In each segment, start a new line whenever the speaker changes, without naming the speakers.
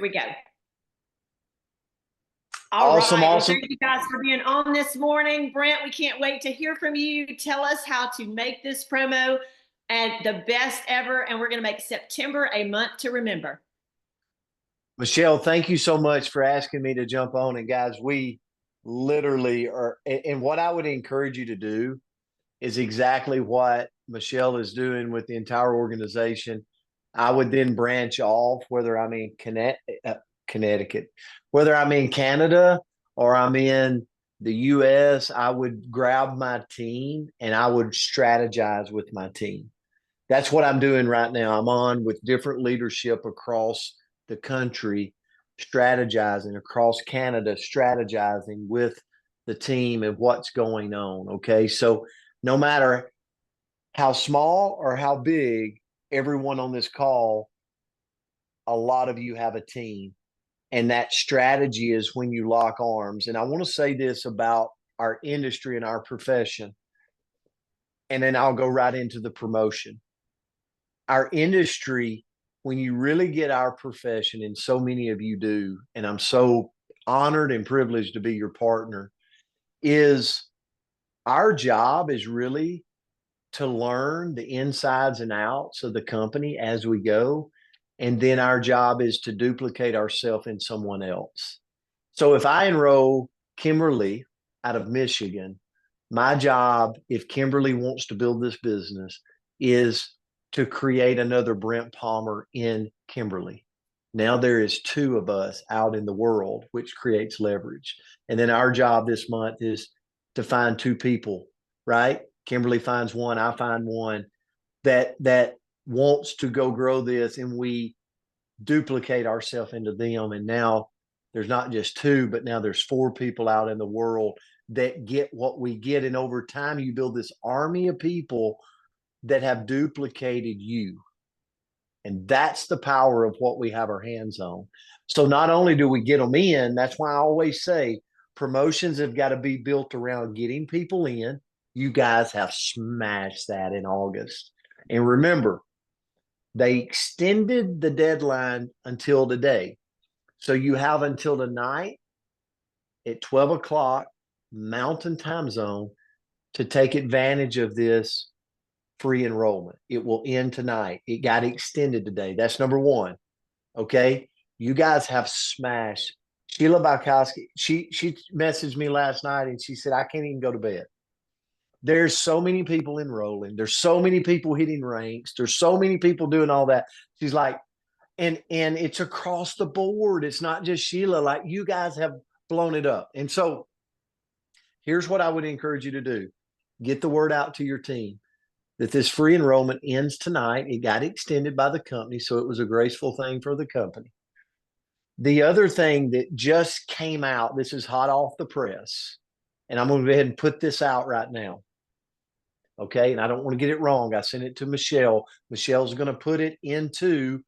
we go. All
Awesome,
right.
awesome.
Well, thank you guys for being on this morning. Brent, we can't wait to hear from you. Tell us how to make this promo and the best ever. And we're going to make September a month to remember.
Michele, thank you so much for asking me to jump on. And guys, we literally are, and what I would encourage you to do is exactly what Michele is doing with the entire organization. I would then branch off, whether I'm in Connecticut, whether I'm in Canada or I'm in the US, I would grab my team and I would strategize with my team. That's what I'm doing right now. I'm on with different leadership across the country, strategizing across Canada, strategizing with the team and what's going on. Okay. So no matter how small or how big, everyone on this call, a lot of you have a team. And that strategy is when you lock arms. And I want to say this about our industry and our profession. And then I'll go right into the promotion. Our industry, when you really get our profession, and so many of you do, and I'm so honored and privileged to be your partner, is our job is really to learn the insides and outs of the company as we go. And then our job is to duplicate ourselves in someone else. So if I enroll Kimberly out of Michigan, my job, if Kimberly wants to build this business, is to create another Brent Palmer in Kimberly. Now there is two of us out in the world, which creates leverage. And then our job this month is to find two people, right? Kimberly finds one, I find one that wants to go grow this, and we duplicate ourselves into them. And now there's not just two, but now there's four people out in the world that get what we get. And over time, you build this army of people that have duplicated you. And that's the power of what we have our hands on. So not only do we get them in, that's why I always say promotions have got to be built around getting people in. You guys have smashed that in August. And remember, they extended the deadline until today. So you have until tonight at 12 o'clock Mountain Time Zone to take advantage of this free enrollment. It will end tonight. It got extended today. That's number one. Okay. You guys have smashed. Sheila Balkowski, she messaged me last night and she said, I can't even go to bed. There's so many people enrolling. There's so many people hitting ranks. There's so many people doing all that. She's like, and it's across the board. It's not just Sheila. Like, you guys have blown it up. And so here's what I would encourage you to do. Get the word out to your team that this free enrollment ends tonight. It got extended by the company, so it was a graceful thing for the company. The other thing that just came out, this is hot off the press, and I'm going to go ahead and put this out right now. Okay. And I don't want to get it wrong. I sent it to Michele. Michelle's going to put it into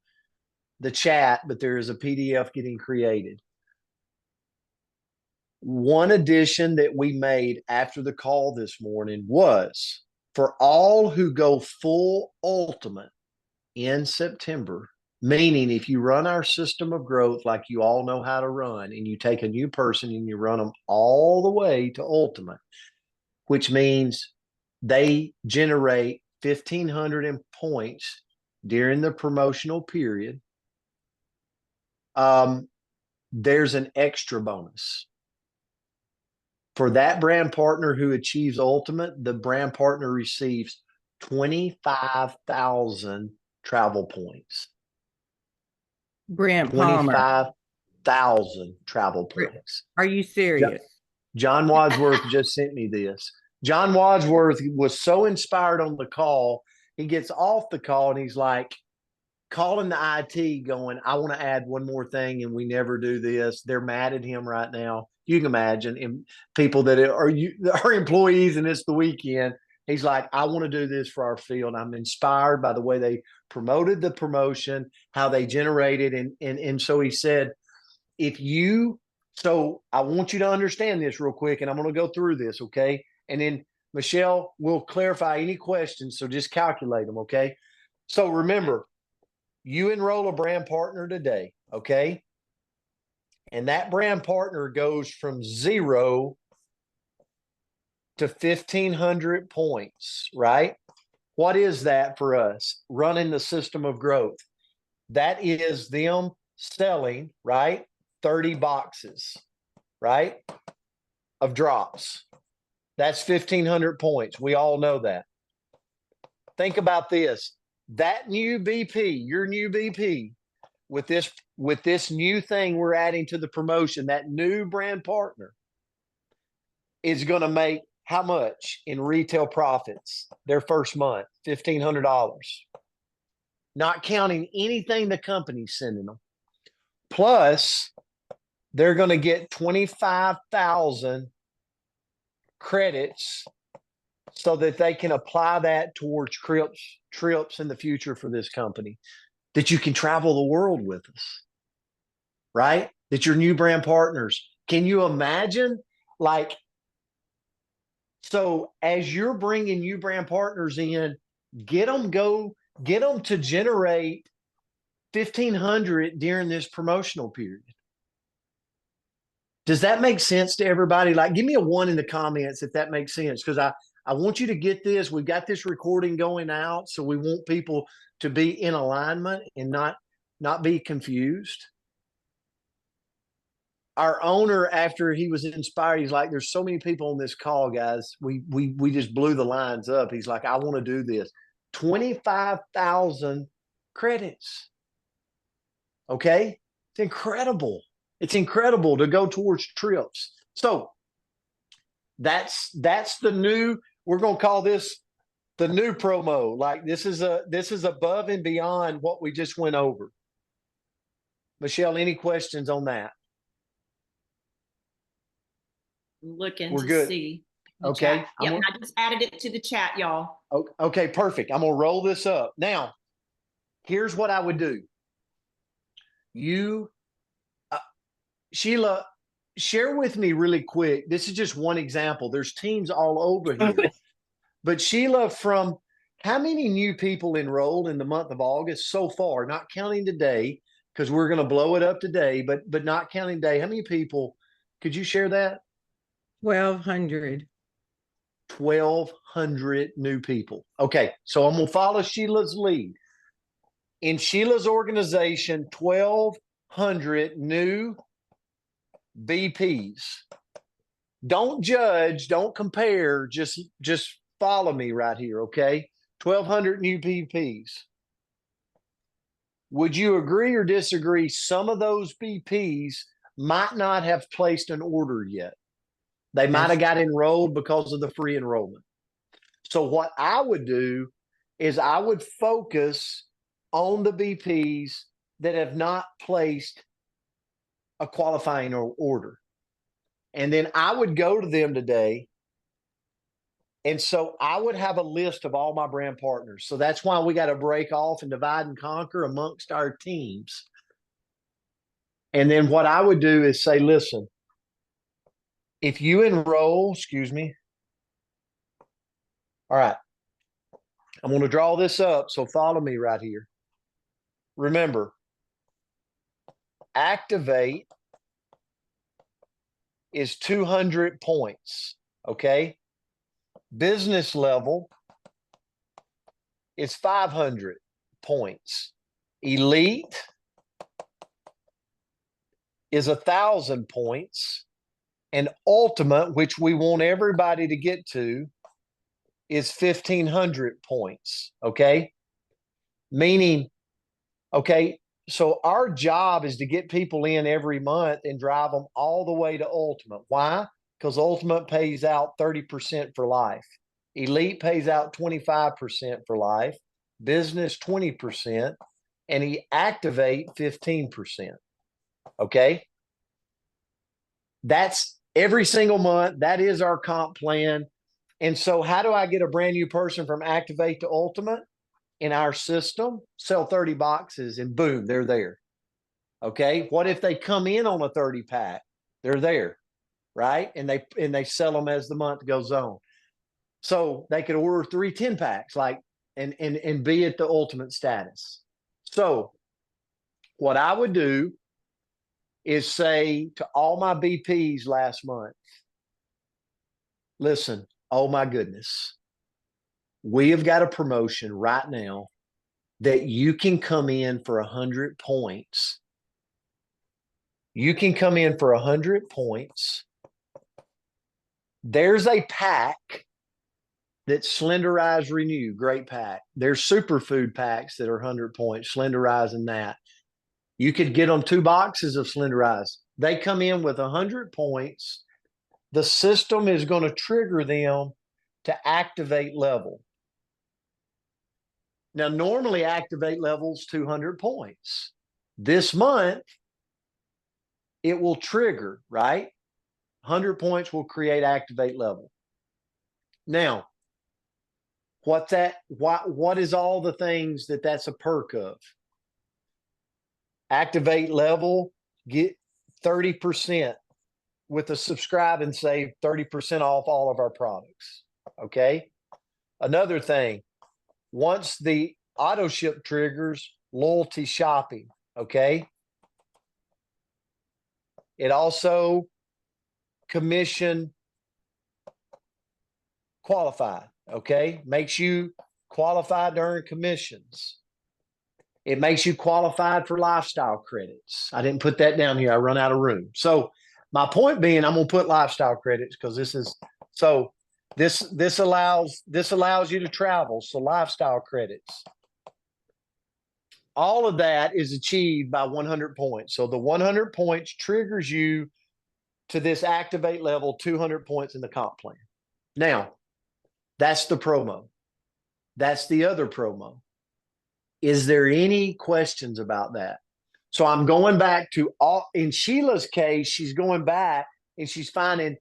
the chat, but there is a PDF getting created. One addition that we made after the call this morning was for all who go full ultimate in September, meaning if you run our system of growth like you all know how to run, and you take a new person and you run them all the way to ultimate, which means they generate 1,500 in points during the promotional period, there's an extra bonus. For that brand partner who achieves ultimate, the brand partner receives 25,000 travel points.
Brent Palmer.
25,000 travel points.
Are you serious?
John Wadsworth just sent me this. John Wadsworth was so inspired on the call. He gets off the call and he's like, calling the IT going, I want to add one more thing, and we never do this. They're mad at him right now. You can imagine, and people that are employees, and it's the weekend. He's like, I want to do this for our field. I'm inspired by the way they promoted the promotion, how they generated. And so he said, so I want you to understand this real quick, and I'm going to go through this. Okay. And then Michele will clarify any questions. So just calculate them. Okay. So remember, you enroll a brand partner today. Okay. and that brand partner goes from 0 to 1,500 points, right? What is that for us? Running the system of growth. That is them selling, right? 30 boxes, right? Of drops. That's 1,500 points. We all know that. Think about this. That new BP, your new BP, with this new thing we're adding to the promotion, that new brand partner is going to make how much in retail profits their first month? $1,500. Not counting anything the company's sending them. Plus, they're going to get 25,000 credits so that they can apply that towards trips in the future for this company. That you can travel the world with us, right? That your new brand partners. Can you imagine? Like, so as you're bringing new brand partners in, get them to generate 1,500 during this promotional period. Does that make sense to everybody? Like, give me a 1 in the comments if that makes sense, because I want you to get this. We've got this recording going out, so we want people to be in alignment and not be confused. Our owner, after he was inspired, he's like, there's so many people on this call, guys. We just blew the lines up. He's like, I want to do this. 25,000 credits. Okay? It's incredible. It's incredible to go towards trips. So that's the new, we're going to call this the new promo. Like, this is above and beyond what we just went over. Michele, any questions on that?
Looking
We're
to
good.
see.
Okay.
Yep, I just added it to the chat, y'all.
Okay, perfect. I'm gonna roll this up. Now, here's what I would do. You, Sheila, share with me really quick. This is just one example. There's teams all over here. But Sheila, from how many new people enrolled in the month of August so far, not counting today, because we're going to blow it up today, but not counting today, how many people, could you share that?
1,200.
1,200 new people. Okay, so I'm going to follow Sheila's lead. In Sheila's organization, 1,200 new BPs. Don't judge, don't compare, just follow me right here, okay? 1,200 new BPs. Would you agree or disagree? Some of those BPs might not have placed an order yet. They might have got enrolled because of the free enrollment. So what I would do is I would focus on the BPs that have not placed a qualifying order. And then I would go to them today. And so I would have a list of all my brand partners. So that's why we got to break off and divide and conquer amongst our teams. And then what I would do is say, listen, if you enroll, excuse me. All right. I'm going to draw this up. So follow me right here. Remember, activate is 200 points. Okay. Business level is 500 points. Elite is 1,000 points. And ultimate, which we want everybody to get to, is 1,500 points. Okay. Meaning, okay, so our job is to get people in every month and drive them all the way to ultimate. Why? Because ultimate pays out 30% for life. Elite pays out 25% for life. Business 20%. And activate 15%. Okay. That's every single month. That is our comp plan. And so how do I get a brand new person from activate to ultimate? In our system, sell 30 boxes and boom, they're there. Okay. What if they come in on a 30 pack? They're there. Right. And they sell them as the month goes on. So they could order 3 10 packs, like, and be at the ultimate status. So what I would do is say to all my BPs last month, listen, oh my goodness, we have got a promotion right now that you can come in for 100 points. You can come in for 100 points. There's a pack that's Slenderize Renew, great pack. There's superfood packs that are 100 points, Slenderize and that. You could get them 2 boxes of Slenderize. They come in with 100 points. The system is going to trigger them to activate level. Now, normally activate level's 200 points. This month, it will trigger, right? 100 points will create activate level. Now, what is all the things that's a perk of? Activate level, get 30% with a subscribe and save 30% off all of our products. Okay. Another thing, once the auto ship triggers, loyalty shopping. Okay. It also commission qualified. Okay. Makes you qualified to earn commissions. It makes you qualified for lifestyle credits. I didn't put that down here. I run out of room. So my point being, I'm going to put lifestyle credits because this allows you to travel. So lifestyle credits. All of that is achieved by 100 points. So the 100 points triggers you to this activate level, 200 points in the comp plan. Now, that's the promo. That's the other promo. Is there any questions about that? So I'm going back to in Sheila's case, she's going back and she's finding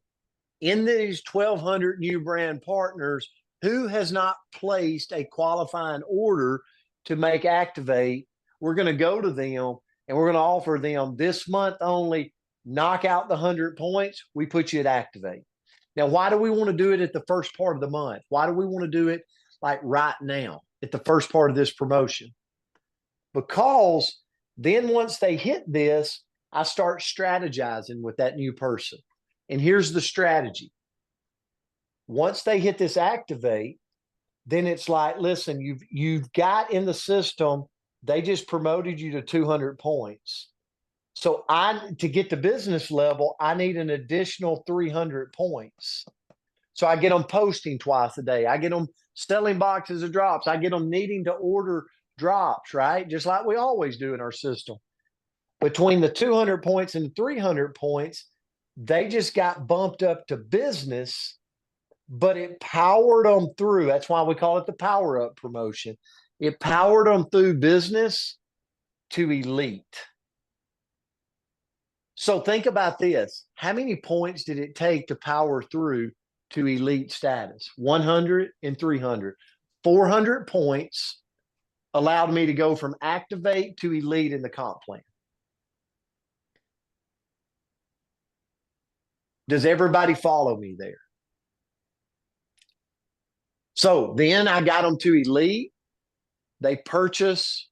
in these 1,200 new brand partners who has not placed a qualifying order to make activate. We're going to go to them and we're going to offer them this month only, knock out the 100 points. We put you at activate. Now, why do we want to do it at the first part of the month? Why do we want to do it like right now at the first part of this promotion? Because then once they hit this, I start strategizing with that new person. And here's the strategy. Once they hit this activate, then it's like, listen, you've got in the system, they just promoted you to 200 points. So to get to business level, I need an additional 300 points. So I get them posting twice a day. I get them selling boxes of drops. I get them needing to order drops, right? Just like we always do in our system. Between the 200 points and the 300 points, they just got bumped up to business, but it powered them through. That's why we call it the power up promotion. It powered them through business to elite. So think about this. How many points did it take to power through to elite status? 100 and 300. 400 points allowed me to go from activate to elite in the comp plan. Does everybody follow me there? So then I got them to elite. They purchase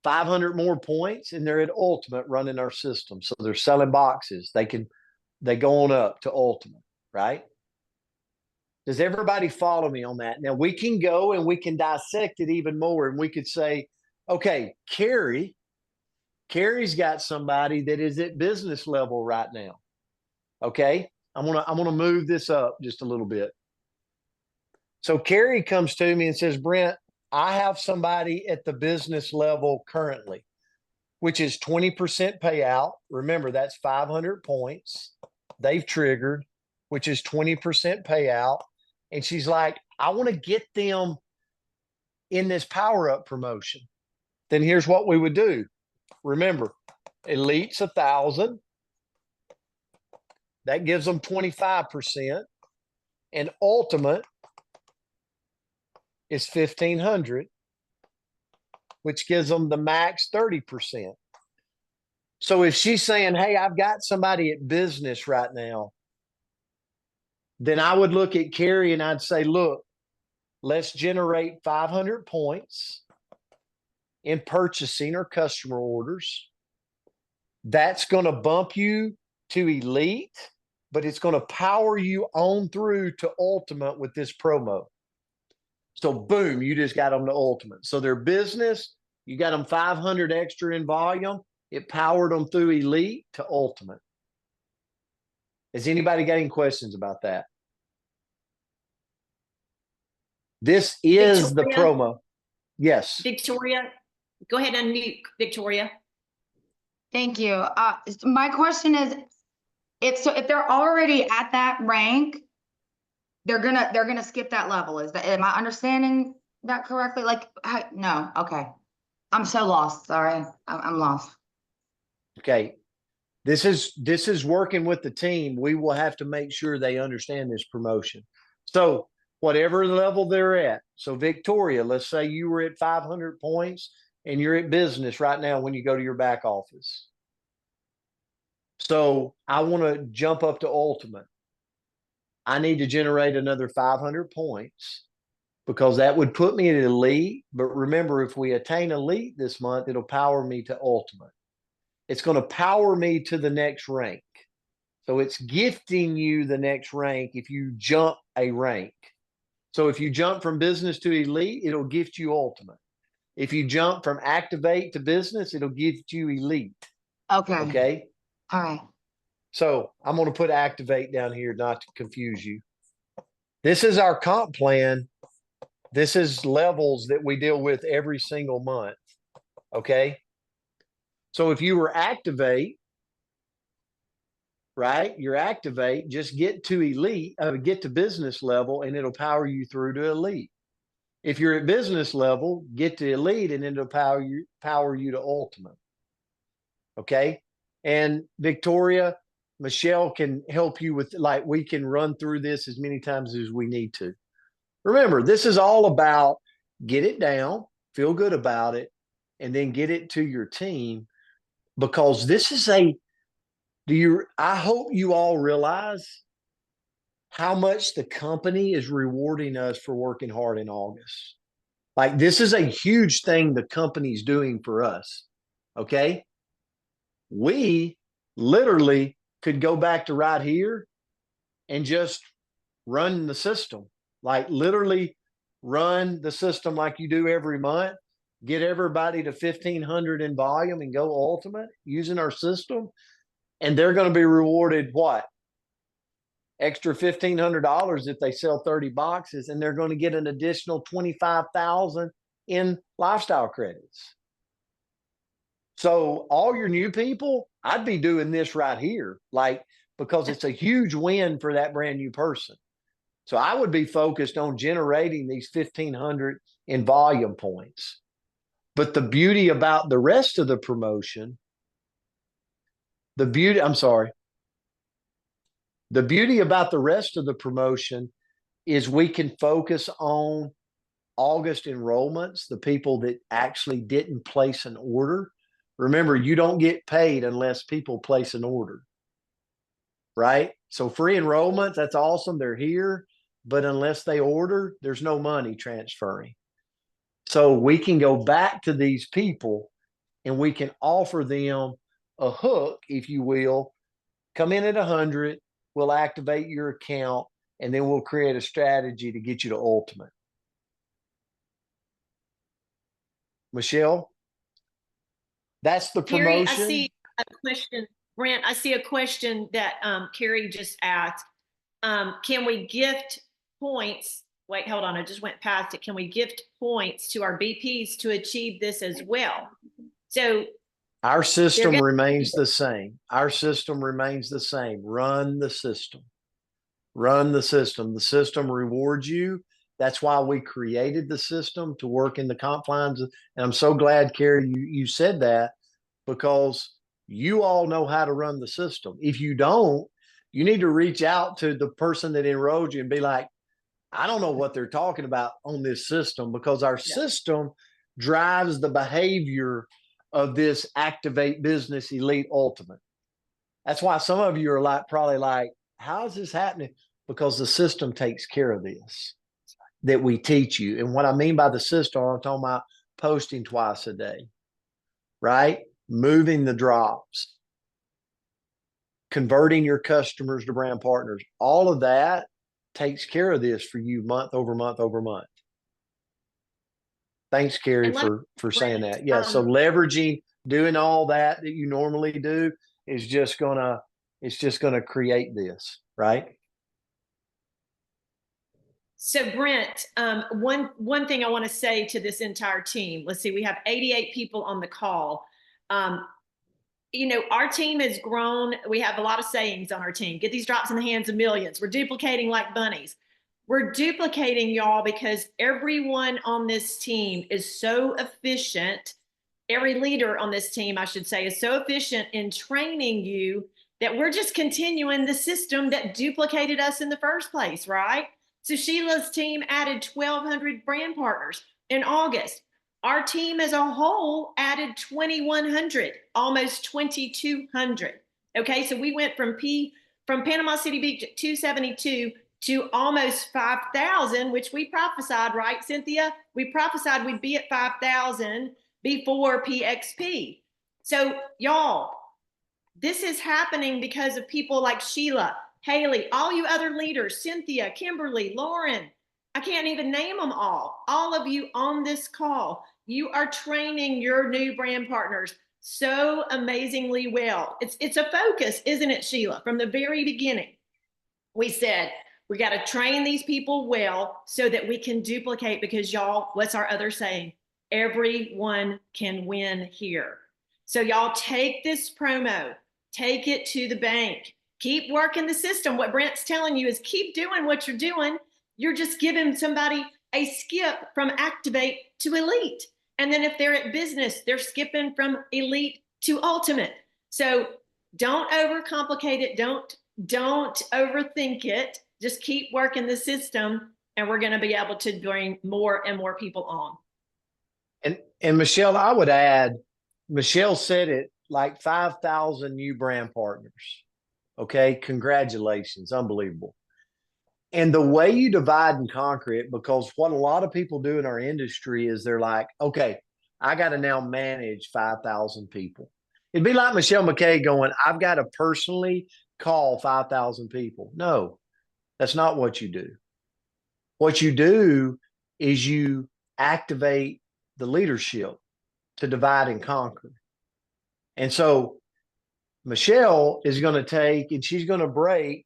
500 more points and they're at ultimate running our system. So they're selling boxes. They go on up to ultimate, right? Does everybody follow me on that? Now we can go and we can dissect it even more. And we could say, okay, Carrie's got somebody that is at business level right now. Okay. I'm going to move this up just a little bit. So Carrie comes to me and says, Brent, I have somebody at the business level currently, which is 20% payout. Remember, that's 500 points. They've triggered, which is 20% payout. And she's like, I want to get them in this power up promotion. Then here's what we would do. Remember, elite's 1,000. That gives them 25%. And ultimate is 1,500, which gives them the max 30%. So if she's saying, hey, I've got somebody at business right now, then I would look at Carrie and I'd say, look, let's generate 500 points in purchasing or customer orders. That's going to bump you to elite, but it's going to power you on through to ultimate with this promo. So boom, you just got them to ultimate. So their business, you got them 500 extra in volume. It powered them through elite to ultimate. Has anybody got any questions about that? This is the
Victoria?
promo. Yes.
Victoria, go ahead and unmute, Victoria.
Thank you. My question is, if they're already at that rank, they're gonna skip that level. Am I understanding that correctly? Like, no, okay. I'm so lost. Sorry, I'm lost.
Okay. This is working with the team. We will have to make sure they understand this promotion. So whatever level they're at. So Victoria, let's say you were at 500 points and you're at business right now when you go to your back office. So I want to jump up to ultimate. I need to generate another 500 points because that would put me at elite. But remember, if we attain elite this month, it'll power me to ultimate. It's going to power me to the next rank. So it's gifting you the next rank if you jump a rank. So if you jump from business to elite, it'll gift you ultimate. If you jump from activate to business, it'll gift you elite.
Okay.
Okay.
All right.
So I'm going to put activate down here not to confuse you. This is our comp plan. This is levels that we deal with every single month. Okay. So if you were activate, right, you're activate, just get to elite, get to business level, and it'll power you through to elite. If you're at business level, get to elite, and it'll power you to ultimate. Okay. And Victoria, Michele can help you with, like, we can run through this as many times as we need to. Remember, this is all about get it down, feel good about it, and then get it to your team, because this is I hope you all realize how much the company is rewarding us for working hard in August. Like, this is a huge thing the company's doing for us. Okay. We literally could go back to right here and just run the system, like literally run the system like you do every month, get everybody to 1,500 in volume and go ultimate using our system. And they're going to be rewarded what? Extra $1,500 if they sell 30 boxes, and they're going to get an additional 25,000 in lifestyle credits. So all your new people, I'd be doing this right here, like, because it's a huge win for that brand new person. So I would be focused on generating these 1,500 in volume points. But the beauty about the rest of the promotion, the beauty about the rest of the promotion is we can focus on August enrollments, the people that actually didn't place an order. Remember, you don't get paid unless people place an order, right? So free enrollment, that's awesome. They're here, but unless they order, there's no money transferring. So we can go back to these people and we can offer them a hook, if you will. Come in at 100, we'll activate your account, and then we'll create a strategy to get you to ultimate. Michele, that's the promotion.
Carrie, I see a question. Brent, I see a question that Carrie just asked. Can we gift points? Wait, hold on. I just went past it. Can we gift points to our BPs to achieve this as well? So
our system remains the same. Our system remains the same. Run the system. Run the system. The system rewards you. That's why we created the system, to work in the confines. And I'm so glad, Carrie, you said that, because you all know how to run the system. If you don't, you need to reach out to the person that enrolled you and be like, I don't know what they're talking about on this system, because our system drives the behavior of this activate business elite ultimate. That's why some of you are like, probably like, how is this happening? Because the system takes care of this, that we teach you. And what I mean by the system, I'm talking about posting twice a day, right? Moving the drops, converting your customers to brand partners. All of that takes care of this for you month over month over month. Thanks, Carrie,
And let
for saying
Brent,
that. Yeah. So leveraging, doing all that you normally do is just gonna create this, right?
So Brent, one thing I want to say to this entire team. Let's see, we have 88 people on the call. You know, our team has grown. We have a lot of sayings on our team. Get these drops in the hands of millions. We're duplicating like bunnies. We're duplicating, y'all, because everyone on this team is so efficient. Every leader on this team, I should say, is so efficient in training you that we're just continuing the system that duplicated us in the first place, right? So Sheila's team added 1,200 brand partners in August. Our team as a whole added 2,100, almost 2,200. Okay, so we went from Panama City Beach at 272 to almost 5,000, which we prophesied, right, Cynthia? We prophesied we'd be at 5,000 before PXP. So y'all, this is happening because of people like Sheila, Haley, all you other leaders, Cynthia, Kimberly, Lauren. I can't even name them all. All of you on this call, you are training your new brand partners so amazingly well. It's a focus, isn't it, Sheila? From the very beginning, we said, we got to train these people well so that we can duplicate, because y'all, what's our other saying? Everyone can win here. So y'all take this promo, take it to the bank, keep working the system. What Brent's telling you is keep doing what you're doing. You're just giving somebody a skip from activate to elite. And then if they're at business, they're skipping from elite to ultimate. So don't overcomplicate it. Don't overthink it. Just keep working the system, and we're going to be able to bring more and more people on.
And Michele, I would add, Michele said it, like 5,000 new brand partners. Okay, congratulations, unbelievable. And the way you divide and conquer it, because what a lot of people do in our industry is they're like, okay, I got to now manage 5,000 people. It'd be like Michele McCay going, I've got to personally call 5,000 people. No, that's not what you do. What you do is you activate the leadership to divide and conquer. And so Michele is going to take and she's going to break,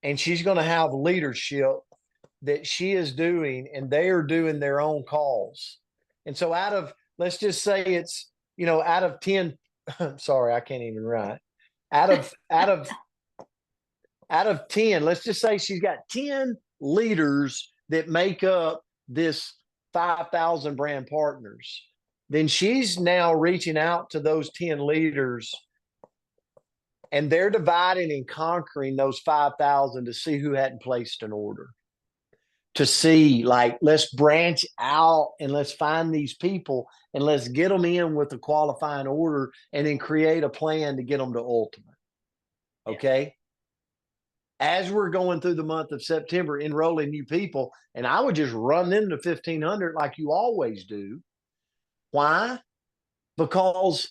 and she's going to have leadership that she is doing, and they are doing their own calls. And so out of, let's just say it's, out of 10, sorry, I can't even write. Out of 10, let's just say she's got 10 leaders that make up this 5,000 brand partners. Then she's now reaching out to those 10 leaders, and they're dividing and conquering those 5,000 to see who hadn't placed an order. To see, like, let's branch out and let's find these people and let's get them in with a qualifying order, and then create a plan to get them to ultimate. Okay. As we're going through the month of September, enrolling new people, and I would just run them to 1,500 like you always do. Why? Because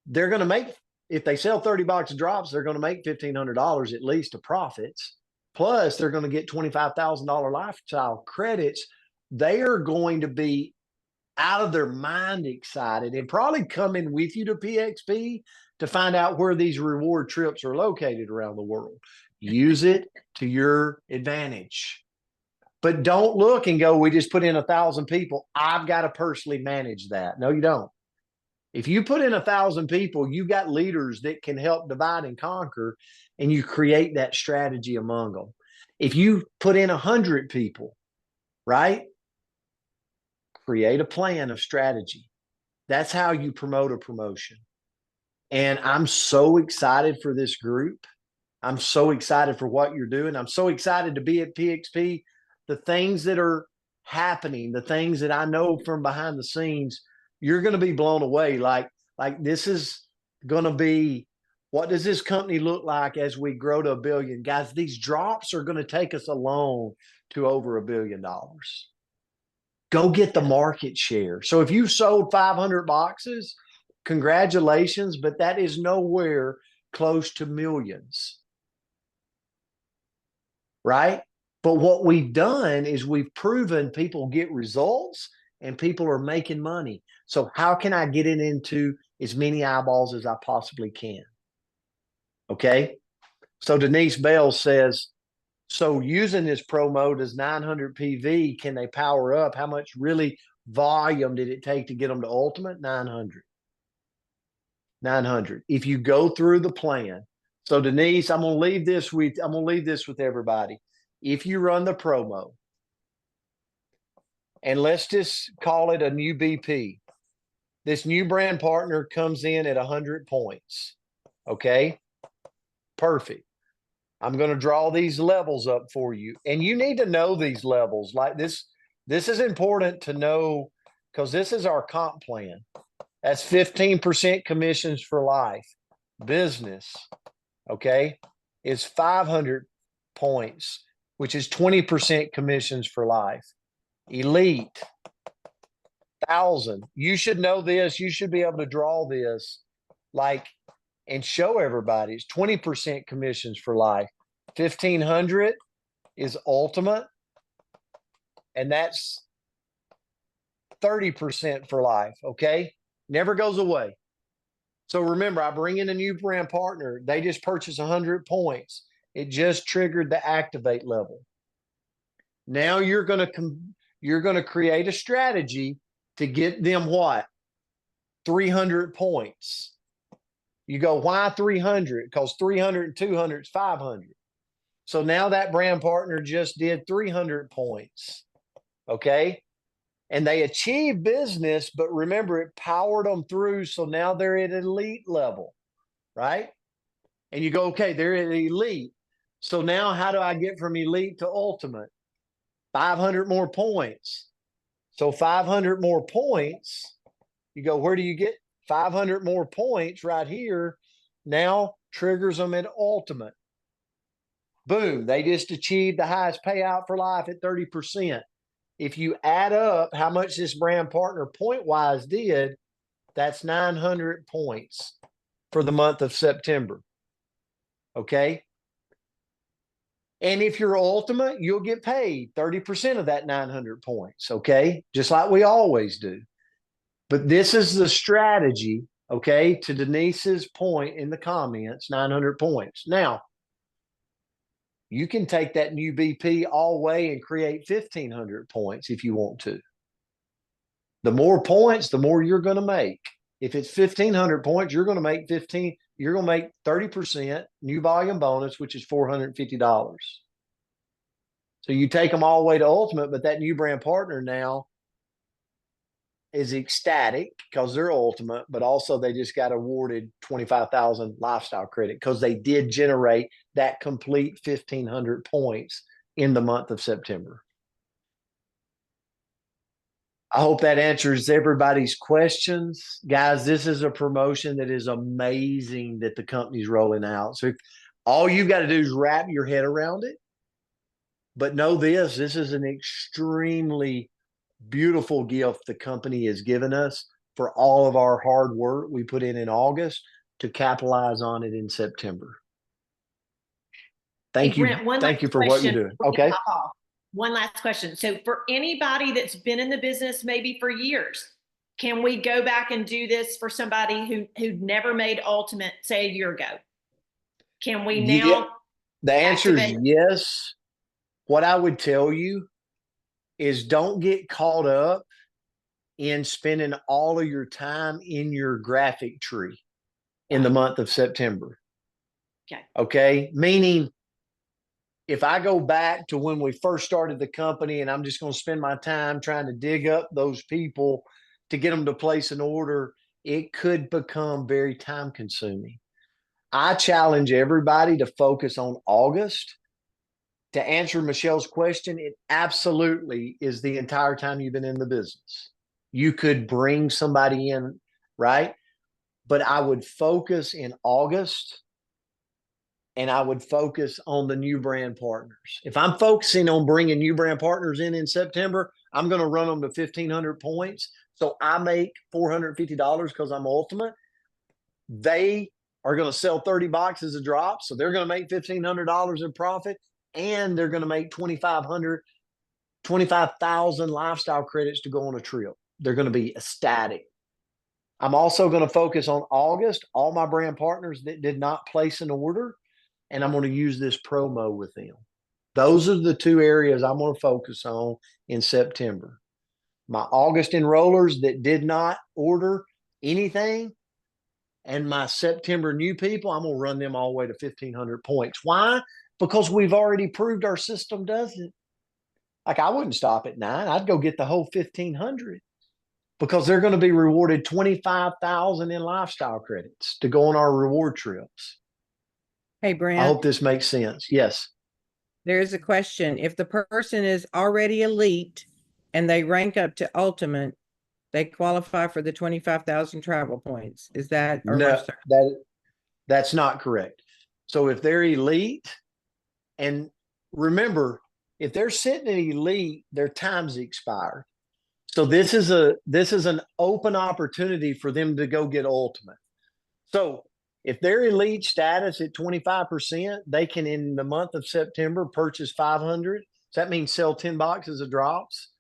they're going to make, if they sell 30 box of drops, they're going to make $1,500 at least of profits. Plus, they're going to get $25,000 lifestyle credits. They are going to be out of their mind excited, and probably come in with you to PXP to find out where these reward trips are located around the world. Use it to your advantage. But don't look and go, we just put in 1,000 people, I've got to personally manage that. No, you don't. If you put in 1,000 people, you've got leaders that can help divide and conquer, and you create that strategy among them. If you put in 100 people, right? Create a plan of strategy. That's how you promote a promotion. And I'm so excited for this group. I'm so excited for what you're doing. I'm so excited to be at PXP. The things that are happening, the things that I know from behind the scenes, you're going to be blown away. Like this is going to be, what does this company look like as we grow to $1 billion? Guys, these drops are going to take us alone to over $1 billion. Go get the market share. So if you've sold 500 boxes, congratulations, but that is nowhere close to millions. Right? But what we've done is we've proven people get results and people are making money. So how can I get it into as many eyeballs as I possibly can? Okay. So Denise Bell says, so using this promo, does 900 PV, can they power up? How much really volume did it take to get them to ultimate? 900. 900. If you go through the plan. So Denise, I'm going to leave this with everybody. If you run the promo, and let's just call it a new BP, this new brand partner comes in at 100 points. Okay. Perfect. I'm going to draw these levels up for you. And you need to know these levels like this. This is important to know because this is our comp plan. That's 15% commissions for life. Business, okay, is 500 points, which is 20% commissions for life. Elite, 1,000. You should know this. You should be able to draw this like and show everybody. It's 20% commissions for life. 1,500 is ultimate, and that's 30% for life, okay? Never goes away. So remember, I bring in a new brand partner. They just purchased 100 points. It just triggered the activate level. Now you're going to create a strategy to get them what? 300 points. You go, why 300? Because 300 and 200 is 500. So now that brand partner just did 300 points. Okay. And they achieved business, but remember, it powered them through. So now they're at elite level, right? And you go, okay, they're at elite. So now how do I get from elite to ultimate? 500 more points. So 500 more points, you go, where do you get 500 more points right here? Now triggers them at ultimate. Boom, they just achieved the highest payout for life at 30%. If you add up how much this brand partner point-wise did, that's 900 points for the month of September. Okay? And if you're ultimate, you'll get paid 30% of that 900 points. Okay? Just like we always do. But this is the strategy, okay, to Denise's point in the comments, 900 points. Now, you can take that new BP all the way and create 1,500 points if you want to. The more points, the more you're going to make. If it's 1,500 points, you're going to make 15. You're going to make 30% new volume bonus, which is $450. So you take them all the way to ultimate, but that new brand partner now is ecstatic because they're ultimate, but also they just got awarded 25,000 lifestyle credit because they did generate that complete 1,500 points in the month of September. I hope that answers everybody's questions. Guys, this is a promotion that is amazing that the company's rolling out. So if all you've got to do is wrap your head around it. But know this is an extremely beautiful gift the company has given us for all of our hard work we put in August to capitalize on it in September. Thank you.
Brent,
Thank you for what you're doing. Okay.
One last question. So for anybody that's been in the business maybe for years, can we go back and do this for somebody who'd never made ultimate, say, a year ago? Can we now?
Yeah, the answer is
activate?
yes. What I would tell you is don't get caught up in spending all of your time in your graphic tree in the month of September.
Okay.
Okay. Meaning, if I go back to when we first started the company and I'm just going to spend my time trying to dig up those people to get them to place an order, it could become very time consuming. I challenge everybody to focus on August. To answer Michelle's question, it absolutely is the entire time you've been in the business. You could bring somebody in, right? But I would focus in August and I would focus on the new brand partners. If I'm focusing on bringing new brand partners in September, I'm going to run them to 1,500 points. So I make $450 because I'm ultimate. They are going to sell 30 boxes of drops. So they're going to make $1,500 in profit, and they're going to make 25,000 lifestyle credits to go on a trip. They're going to be ecstatic. I'm also going to focus on August, all my brand partners that did not place an order, and I'm going to use this promo with them. Those are the two areas I'm going to focus on in September. My August enrollers that did not order anything, and my September new people, I'm going to run them all the way to 1,500 points. Why? Because we've already proved our system does it. Like, I wouldn't stop at 9. I'd go get the whole 1,500, because they're going to be rewarded 25,000 in lifestyle credits to go on our reward trips.
Hey,
I
Brent,
hope this makes sense. Yes.
there's a question. If the person is already elite and they rank up to ultimate, they qualify for the 25,000 travel points. Is that? Or
No,
what's
that's not correct. So if they're elite, and remember, if they're sitting in elite, their time's expired. So this is an open opportunity for them to go get ultimate. So if they're elite status at 25%, they can, in the month of September, purchase 500. So that means sell 10 boxes of drops,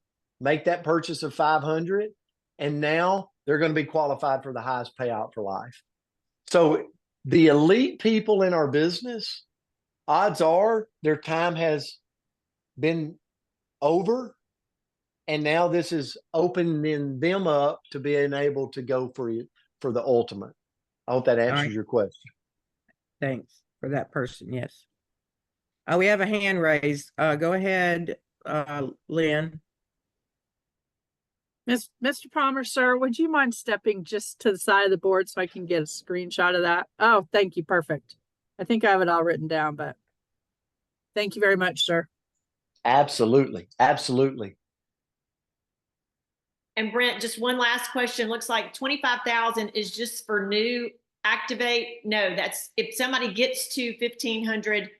make that purchase of 500, and now they're going to be qualified for the highest payout for life. So the elite people in our business, odds are their time has been over, and now this is opening them up to being able to go for the ultimate. I hope that answers
right.
your question.
Thanks for that person. Yes. We have a hand raised. Go ahead, Lynn.
Mr. Palmer, sir, would you mind stepping just to the side of the board so I can get a screenshot of that? Oh, thank you. Perfect. I think I have it all written down, but thank you very much, sir.
Absolutely. Absolutely.
And Brent, just one last question. Looks like 25,000 is just for new activate. No, that's if somebody gets to 1,500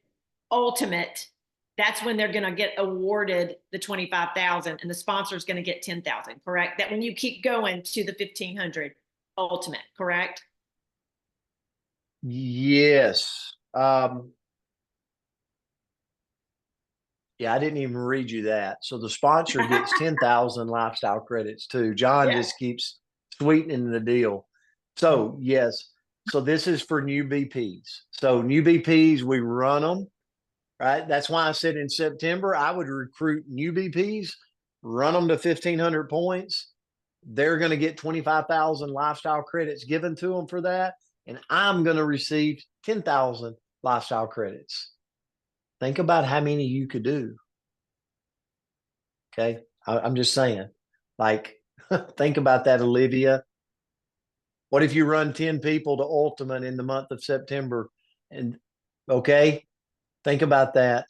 ultimate, that's when they're going to get awarded the 25,000, and the sponsor is going to get 10,000. Correct? That when you keep going to the 1,500 ultimate, correct?
Yes. Yeah, I didn't even read you that. So the sponsor gets 10,000 lifestyle credits too. John just keeps sweetening the deal. So yes. So this is for new BPs. So new BPs, we run them, right? That's why I said in September, I would recruit new BPs, run them to 1,500 points. They're going to get 25,000 lifestyle credits given to them for that. And I'm going to receive 10,000 lifestyle credits. Think about how many you could do. Okay. I'm just saying, like, think about that, Olivia. What if you run 10 people to ultimate in the month of September? And okay, think about that.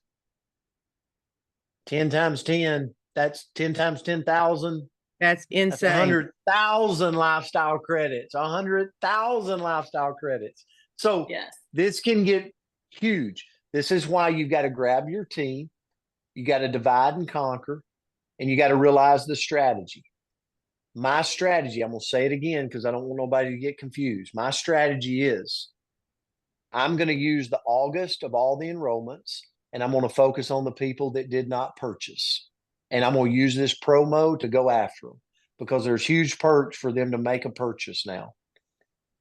10 times 10, that's 10 times 10,000.
That's
That's
insane.
100,000 lifestyle credits, 100,000 lifestyle credits. So
Yes.
this can get huge. This is why you've got to grab your team. You got to divide and conquer, and you got to realize the strategy. My strategy, I'm going to say it again because I don't want nobody to get confused. My strategy is I'm going to use the August of all the enrollments, and I'm going to focus on the people that did not purchase. And I'm going to use this promo to go after them because there's huge perks for them to make a purchase now.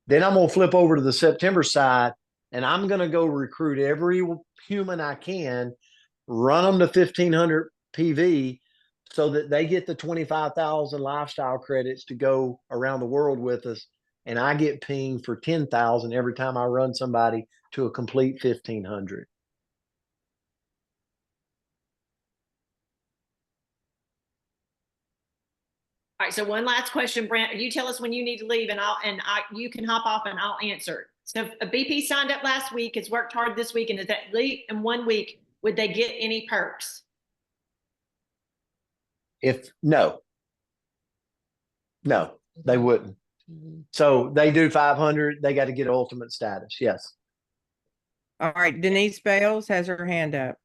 Then I'm going to flip over to the September side, and I'm going to go recruit every human I can, run them to 1,500 PV so that they get the 25,000 lifestyle credits to go around the world with us. And I get pinged for 10,000 every time I run somebody to a complete 1,500.
All right. So one last question, Brent. You tell us when you need to leave, and you can hop off and I'll answer. So if a BP signed up last week, has worked hard this week, and is that late in 1 week, would they get any perks?
No, they wouldn't. So they do 500. They got to get ultimate status. Yes.
All right. Denise Bales has her hand up.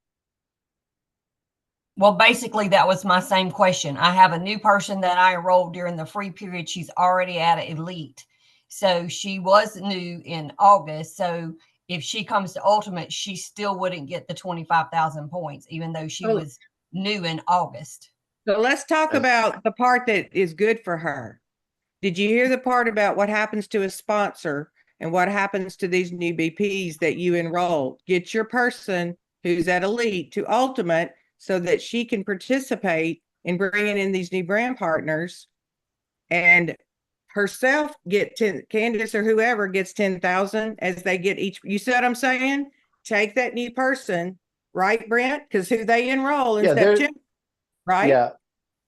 Well, basically, that was my same question. I have a new person that I enrolled during the free period. She's already at elite. So she was new in August. So if she comes to Ultimate, she still wouldn't get the 25,000 points, even though she
Oh.
was new in August.
So let's talk
That's-
about the part that is good for her. Did you hear the part about what happens to a sponsor and what happens to these new BPs that you enroll? Get your person who's at Elite to Ultimate so that she can participate in bringing in these new brand partners, and herself get 10, Candace or whoever gets 10,000 as they get each. You see what I'm saying? Take that new person, right, Brent? Because who they enroll in
Yeah, there-
September, right?
Yeah.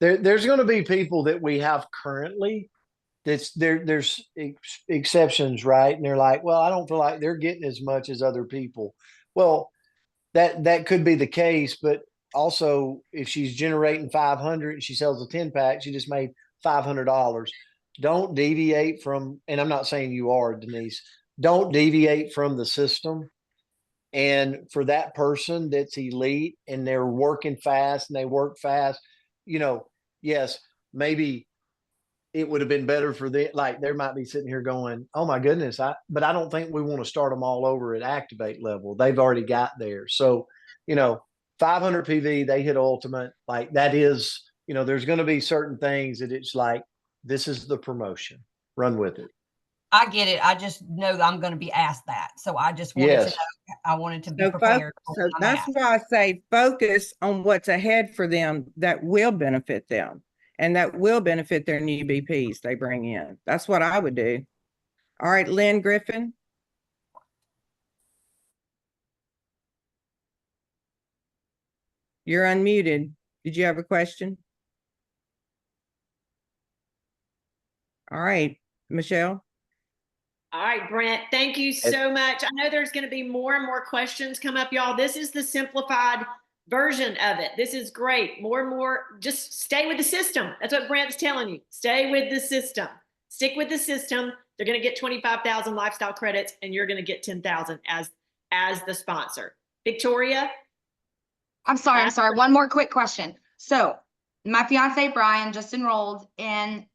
There's going to be people that we have currently there's exceptions, right? And they're like, well, I don't feel like they're getting as much as other people. Well, that could be the case, but also if she's generating 500 and she sells a 10-pack, she just made $500. Don't deviate from, and I'm not saying you are, Denise, don't deviate from the system. And for that person that's elite and they're working fast and they work fast, yes, maybe it would have been better for them. Like they might be sitting here going, oh my goodness. But I don't think we want to start them all over at activate level. They've already got there. So, 500 PV, they hit ultimate. Like that is, there's going to be certain things that it's like, this is the promotion, run with it.
I get it. I just know that I'm going to be asked that. So I just wanted
Yes.
to know, I wanted to be
So,
prepared. for
so
when I'm
that's
asked.
why I say focus on what's ahead for them that will benefit them and that will benefit their new BPs they bring in. That's what I would do. All right, Lynn Griffin. You're unmuted. Did you have a question? All right, Michelle.
All right, Brent, thank you so much. I know there's going to be more and more questions come up, y'all. This is the simplified version of it. This is great. More and more, just stay with the system. That's what Brent's telling you. Stay with the system. Stick with the system. They're going to get 25,000 lifestyle credits and you're going to get 10,000 as the sponsor. Victoria?
I'm sorry. One more quick question. So my fiance, Brian, just enrolled in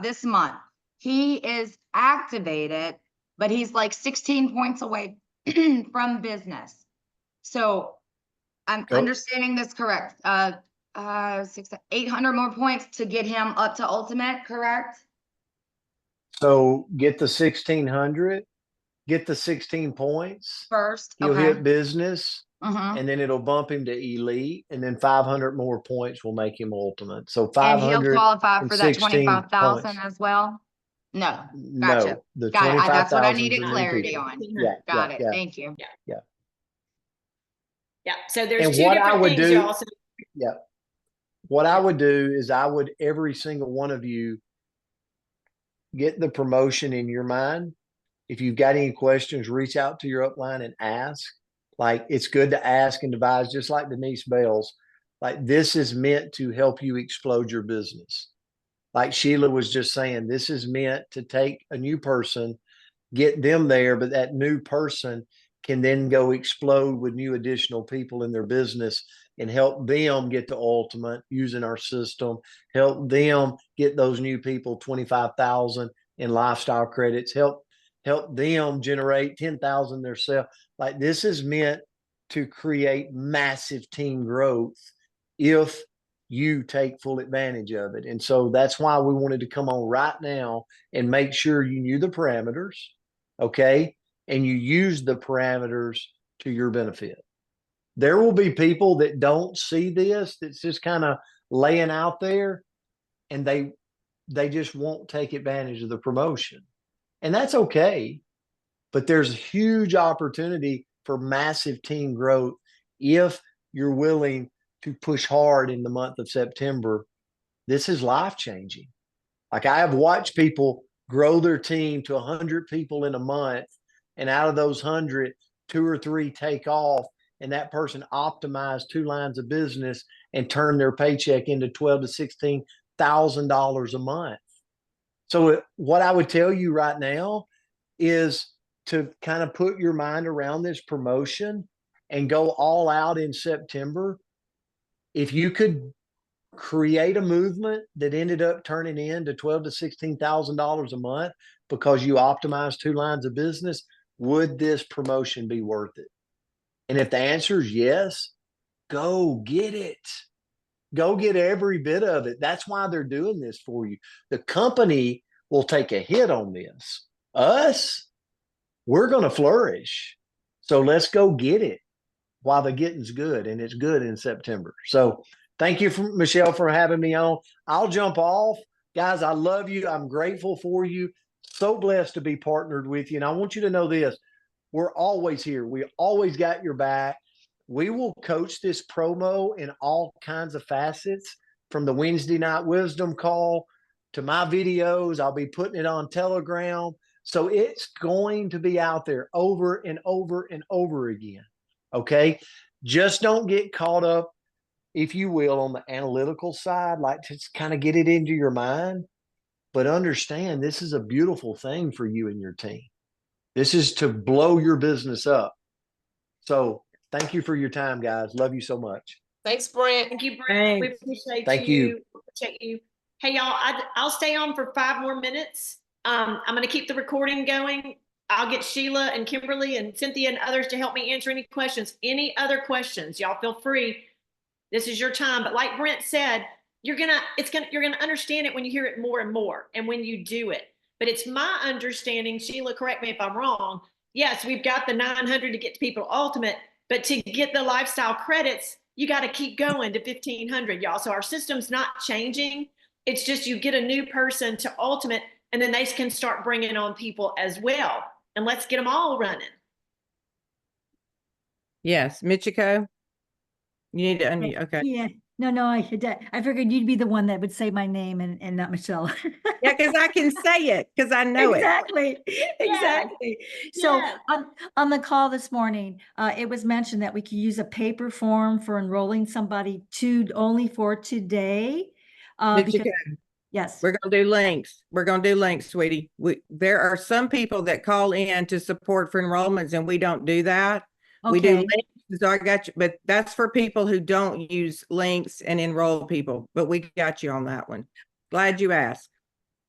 this month. He is activated, but he's like 16 points away from business. So I'm understanding this correct. 800 more points to get him up to ultimate, correct?
So get the 1,600, get the 16 points.
First,
He'll
okay.
hit business.
Mhm.
And then it'll bump him to elite, and then 500 more points will make him ultimate. So
And
500
he'll qualify for that
16
25,000
points.
as well? No, gotcha.
No, the
Got it. That's what I
25,000
needed
is the new
clarity
people.
on.
Yeah,
Got
yeah,
it.
yeah.
Thank you.
Yeah. So there's
And
two
what I
different
would
things,
do-
y'all. So
Yeah. What I would do is I would, every single one of you, get the promotion in your mind. If you've got any questions, reach out to your upline and ask. Like, it's good to ask and devise, just like Denise Bell's. Like, this is meant to help you explode your business. Like Sheila was just saying, this is meant to take a new person, get them there, but that new person can then go explode with new additional people in their business and help them get to ultimate using our system, help them get those new people 25,000 in lifestyle credits, help them generate 10,000 themselves. Like, this is meant to create massive team growth if you take full advantage of it. And so that's why we wanted to come on right now and make sure you knew the parameters, okay? And you use the parameters to your benefit. There will be people that don't see this, that's just kind of laying out there, and they just won't take advantage of the promotion. And that's okay. But there's a huge opportunity for massive team growth if you're willing to push hard in the month of September. This is life-changing. Like, I have watched people grow their team to 100 people in a month, and out of those 100, 2 or 3 take off, and that person optimized 2 lines of business and turn their paycheck into $12,000 to $16,000 a month. So what I would tell you right now is to kind of put your mind around this promotion and go all out in September. If you could create a movement that ended up turning into $12,000 to $16,000 a month because you optimized 2 lines of business, would this promotion be worth it? And if the answer is yes, go get it. Go get every bit of it. That's why they're doing this for you. The company will take a hit on this. Us, we're going to flourish. So let's go get it while the getting's good, and it's good in September. So thank you, Michele, for having me on. I'll jump off. Guys, I love you. I'm grateful for you. So blessed to be partnered with you. And I want you to know this. We're always here. We always got your back. We will coach this promo in all kinds of facets, from the Wednesday night wisdom call to my videos. I'll be putting it on Telegram. So it's going to be out there over and over and over again. Okay. Just don't get caught up, if you will, on the analytical side, like just kind of get it into your mind, but understand this is a beautiful thing for you and your team. This is to blow your business up. So thank you for your time, guys. Love you so much.
Thanks, Brent.
Thank you, Brent. We
Thanks.
appreciate
Thank
you.
you.
Appreciate you. Hey, y'all, I'll stay on for 5 more minutes. I'm going to keep the recording going. I'll get Sheila and Kimberly and Cynthia and others to help me answer any questions. Any other questions, y'all feel free. This is your time. But like Brent said, you're gonna understand it when you hear it more and more, and when you do it. But it's my understanding, Sheila, correct me if I'm wrong. Yes, we've got the 900 to get to People Ultimate, but to get the lifestyle credits, you got to keep going to 1,500, y'all. So our system's not changing. It's just you get a new person to Ultimate, and then they can start bringing on people as well. And let's get them all running.
Yes, Michiko, you need to unmute. Okay.
Yeah, no, I figured you'd be the one that would say my name and not Michele.
Yeah, because I can say it because I know
Exactly, exactly. So
Yes.
on the call this morning, it was mentioned that we could use a paper form for enrolling somebody only for today.
it.
Because,
Michiko,
yes,
we're gonna do links. We're gonna do links, sweetie. There are some people that call in to support for enrollments, and we don't do that. We do
okay,
links. So I got you, but that's for people who don't use links and enroll people. But we got you on that one. Glad you asked.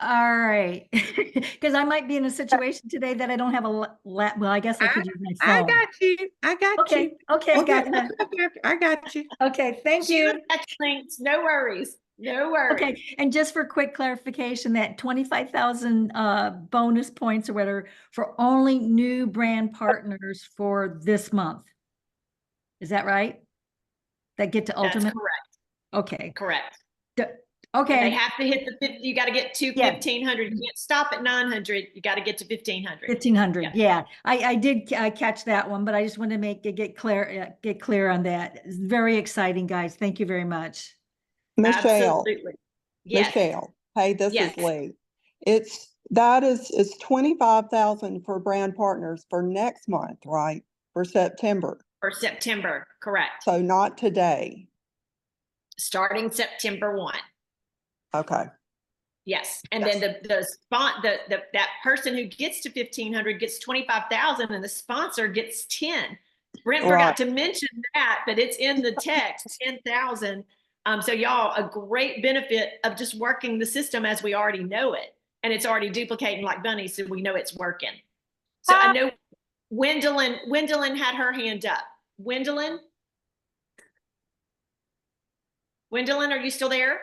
all right. Because I might be in a situation today that I don't have well, I guess I could use my
I
phone.
got you. I got
Okay,
you.
okay, gotcha.
I got you.
Okay, thank you.
Thanks. No worries. No worries.
Okay, and just for quick clarification, that 25,000 bonus points or whatever for only new brand partners for this month. Is that right? That get to
That's
ultimate?
correct.
Okay,
Correct.
D-
They
okay,
have to hit the 50. You got to get to
Yeah.
1,500. You can't stop at 900. You got to get to 1,500.
1,500,
Yeah.
yeah. I did catch that one, but I just wanted to get clear on that. It's very exciting, guys. Thank you very much.
Michele,
Absolutely. Yes.
Michele, hey, this
Yes.
is Lee. It's 25,000 for brand partners for next month, right? For September.
For September. Correct.
So not today.
Starting September 1.
Okay.
Yes. And then that person who gets to 1,500 gets 25,000, and the sponsor gets 10. Brent forgot
Right.
to mention that, but it's in the text, 10,000. So y'all, a great benefit of just working the system as we already know it. And it's already duplicating like Bunny, so we know it's working. So I know Gwendolyn had her hand up. Gwendolyn, are you still there?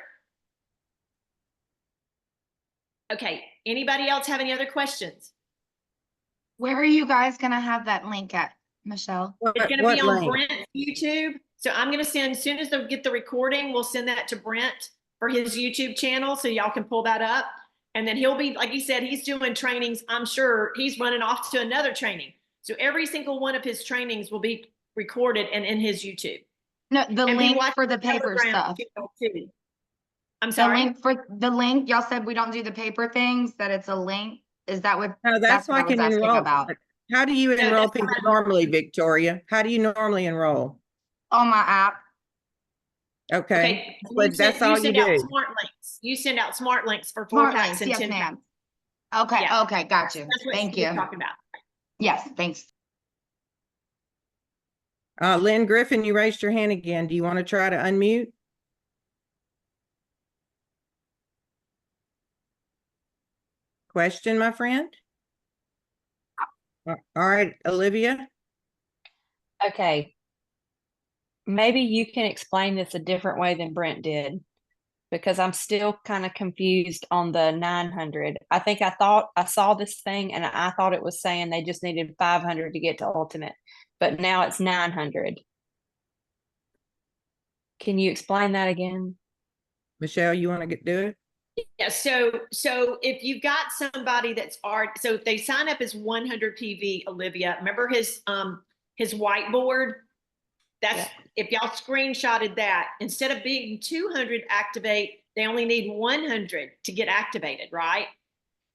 Okay. Anybody else have any other questions?
Where are you guys gonna have that link at, Michele?
It's going to
What
be on
link?
Brent's YouTube. So I'm going to send, as soon as they get the recording, we'll send that to Brent for his YouTube channel. So y'all can pull that up. And then he'll be, like he said, he's doing trainings. I'm sure he's running off to another training. So every single one of his trainings will be recorded and in his YouTube.
No, the
And be
link
watching
for the paper
Telegram
stuff.
too. I'm
The
sorry.
link for the link, y'all said we don't do the paper things, that it's a link. Is that what?
No, that's
what I
like
was
an
asking
enroll.
about.
How do you
No,
enroll
that's
people
not-
normally, Victoria? How do you normally enroll?
On my app.
Okay.
Okay.
But that's all you
send out
do.
smart links. You send out smart links for 4
Smart
packs
links,
and
yes,
10
ma'am.
packs.
Okay,
Yeah.
okay, got you.
That's what
Thank
she was
you.
talking about.
Yes, thanks.
Lynn Griffin, you raised your hand again. Do you want to try to unmute? Question, my friend? All right, Olivia?
Okay. Maybe you can explain this a different way than Brent did, because I'm still kind of confused on the 900. I think I thought I saw this thing and I thought it was saying they just needed 500 to get to ultimate, but now it's 900. Can you explain that again?
Michelle, you want to do it?
Yeah, so if you've got somebody that's already, so if they sign up as 100 PV, Olivia, remember his whiteboard? That's, if y'all screenshotted that, instead of being 200 activate, they only need 100 to get activated, right?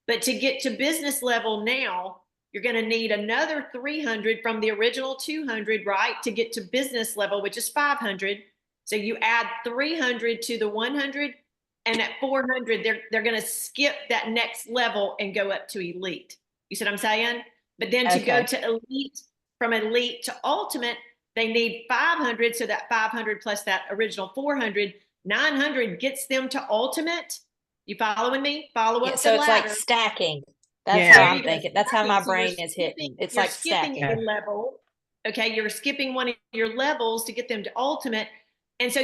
But to get to business level now, you're going to need another 300 from the original 200, right? To get to business level, which is 500. So you add 300 to the 100, and at 400, they're going to skip that next level and go up to elite. You see what I'm saying? But then to go to elite, from elite to ultimate, they need 500. So that 500 plus that original 400, 900 gets them to ultimate. You following me? Follow up
So
the
it's
ladder.
like stacking. That's
Yeah.
how
There
I'm
you go.
thinking. That's how my
So you're
brain is hitting. It's
you're
like
skipping
stacking.
a level. Okay, you're skipping one of your levels to get them to ultimate. And so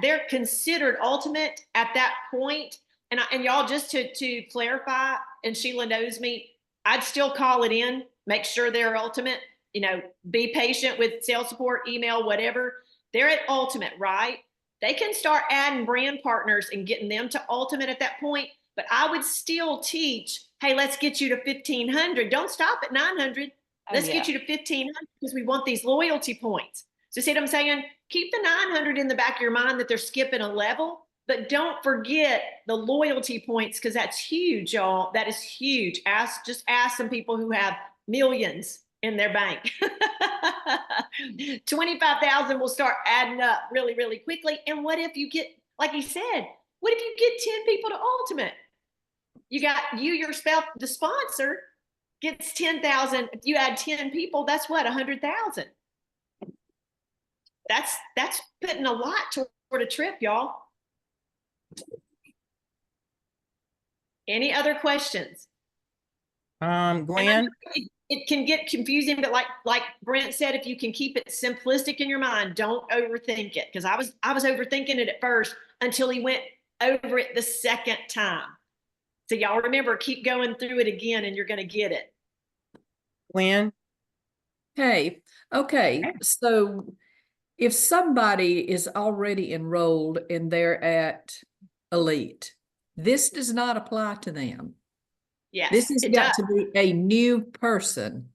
they're considered ultimate at that point. And y'all, just to clarify, and Sheila knows me, I'd still call it in, make sure they're ultimate, be patient with sales support, email, whatever. They're at ultimate, right? They can start adding brand partners and getting them to ultimate at that point. But I would still teach, hey, let's get you to 1,500. Don't stop at 900. Let's get you to 1,500 because we want these loyalty points. So see what I'm saying? Keep the 900 in the back of your mind that they're skipping a level, but don't forget the loyalty points, because that's huge, y'all. That is huge. Just ask some people who have millions in their bank. 25,000 will start adding up really, really quickly. And what if you get, like you said, what if you get 10 people to ultimate? You got you yourself, the sponsor gets 10,000. If you add 10 people, that's what, 100,000. That's putting a lot toward a trip, y'all. Any other questions?
Gwen?
It can get confusing, but like Brent said, if you can keep it simplistic in your mind, don't overthink it. Because I was overthinking it at first until he went over it the second time. So y'all remember, keep going through it again and you're going to get it.
Gwen?
Hey, okay, so if somebody is already enrolled and they're at Elite, this does not apply to them.
Yes,
This has
it
got
does.
to be a new person.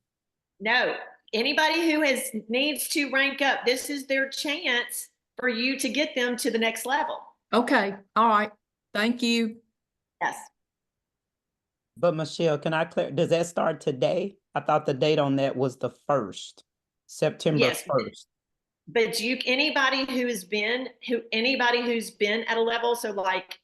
No, anybody who needs to rank up, this is their chance for you to get them to the next level.
Okay, all right, thank you.
Yes.
But Michelle, can I does that start today? I thought the date on that was the 1st, September
Yes.
1st.
But anybody who's been at a level, so like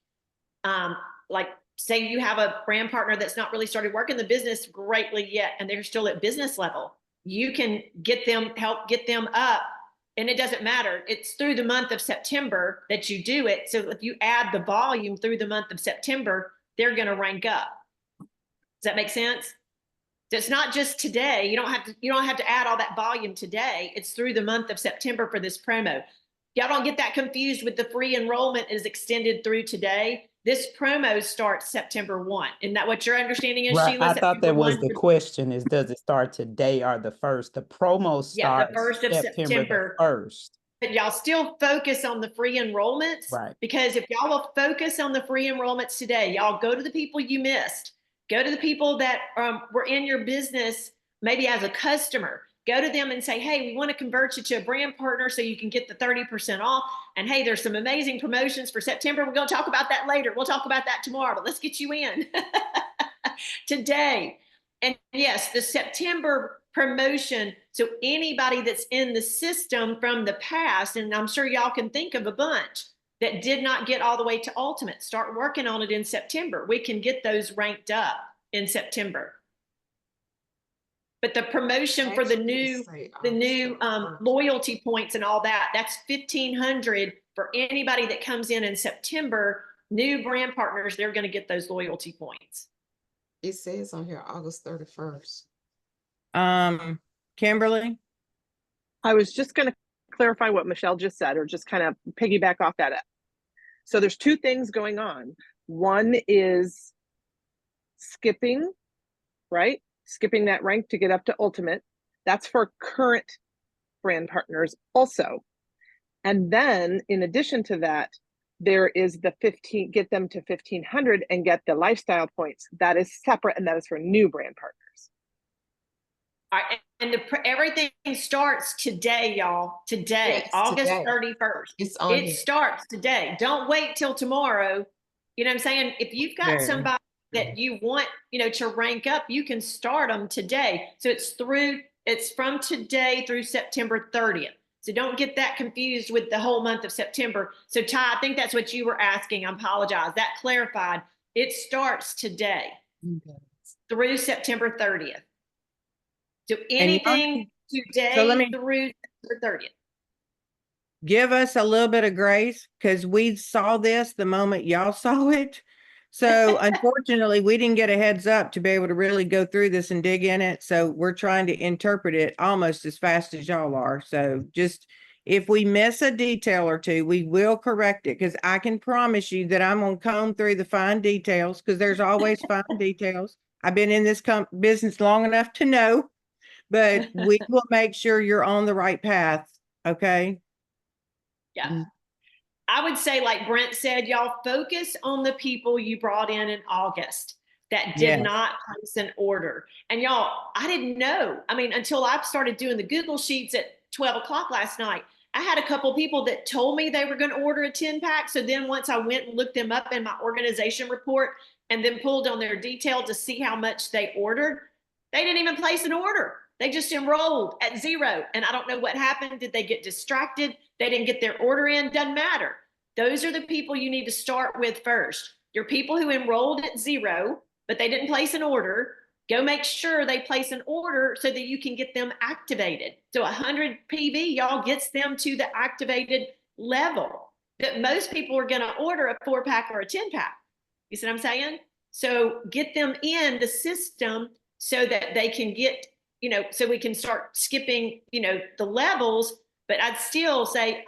say you have a brand partner that's not really started working the business greatly yet, and they're still at business level, you can help get them up. And it doesn't matter. It's through the month of September that you do it. So if you add the volume through the month of September, they're going to rank up. Does that make sense? So it's not just today. You don't have to add all that volume today. It's through the month of September for this promo. Y'all don't get that confused with the free enrollment is extended through today. This promo starts September 1. Isn't that what your understanding is,
Right.
Sheila?
I thought that was the
September 1?
question, is does it start today or the 1st? The promo starts
the 1st of September.
the 1st.
But y'all still focus on the free enrollments.
Right.
Because if y'all will focus on the free enrollments today, y'all go to the people you missed. Go to the people that were in your business, maybe as a customer. Go to them and say, hey, we want to convert you to a brand partner so you can get the 30% off. And hey, there's some amazing promotions for September. We're going to talk about that later. We'll talk about that tomorrow, but let's get you in today. And yes, the September promotion. So anybody that's in the system from the past, and I'm sure y'all can think of a bunch that did not get all the way to ultimate, start working on it in September. We can get those ranked up in September. But the promotion for the new loyalty points and all that, that's 1,500 for anybody that comes in September. New brand partners, they're going to get those loyalty points.
It says on here August 31st.
Kimberly?
I was just going to clarify what Michele just said, or just kind of piggyback off that. So there's two things going on. One is skipping, right? Skipping that rank to get up to ultimate. That's for current brand partners also. And then in addition to that, there is the 15, get them to 1500 and get the lifestyle points. That is separate, and that is for new brand partners.
All right, and everything starts today, y'all. Today,
Yes,
August
today.
31st.
It's on
It
here.
starts today. Don't wait till tomorrow. You know what I'm saying? If you've got
Yeah.
somebody that you want, to rank up, you can start them today. So it's from today through September 30th. So don't get that confused with the whole month of September. So Ty, I think that's what you were asking. I apologize. That clarified. It starts today through September 30th. So anything today
let me-
through September 30th.
Give us a little bit of grace because we saw this the moment y'all saw it. So unfortunately, we didn't get a heads up to be able to really go through this and dig in it. So we're trying to interpret it almost as fast as y'all are. So just if we miss a detail or two, we will correct it, because I can promise you that I'm going to comb through the fine details, because there's always fine details. I've been in this business long enough to know, but we will make sure you're on the right path. Okay.
Yeah. I would say, like Brent said, y'all focus on the people you brought in August that did
Yes.
not place an order. And y'all, I didn't know. I mean, until I started doing the Google Sheets at 12 o'clock last night, I had a couple people that told me they were going to order a 10-pack. So then once I went and looked them up in my organization report and then pulled on their detail to see how much they ordered, they didn't even place an order. They just enrolled at 0. And I don't know what happened. Did they get distracted? They didn't get their order in. Doesn't matter. Those are the people you need to start with first. Your people who enrolled at 0, but they didn't place an order. Go make sure they place an order so that you can get them activated. So 100 PV, y'all, gets them to the activated level that most people are going to order a 4-pack or a 10-pack. You see what I'm saying? So get them in the system so that they can get, so we can start skipping, the levels. But I still say